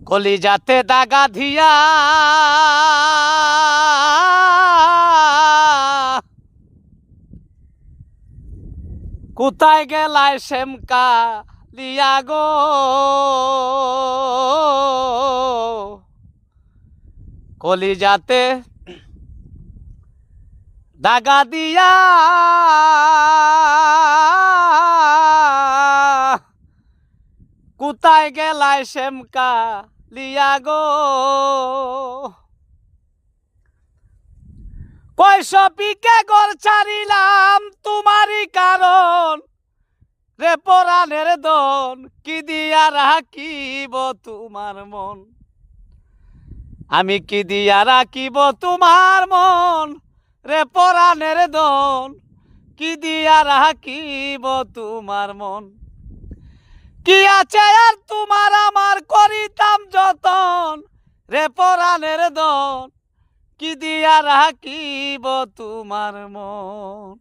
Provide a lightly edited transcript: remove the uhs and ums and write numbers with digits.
কলিজাতে দাগা ধিয়া কোথায় গেলায় শ্যামকা লিয়া গো কলিজাতে দাগা দিয়া কোথায় গেলায় শ্যামকা লিয়া গো কৈশপিকে গড় ছাড়িলাম তোমারই কারণ রে পরাণের দন কি দিয়া রাখিব তোমার মন আমি কি দিয়া রাখিব তোমার মন রে পরাণের দন কি দিয়া রাখিব তোমার মন কি আছে আর তোমার আমার করিতাম যতন রে পরাণের দন কি দিয়া রাখিব তোমার মন।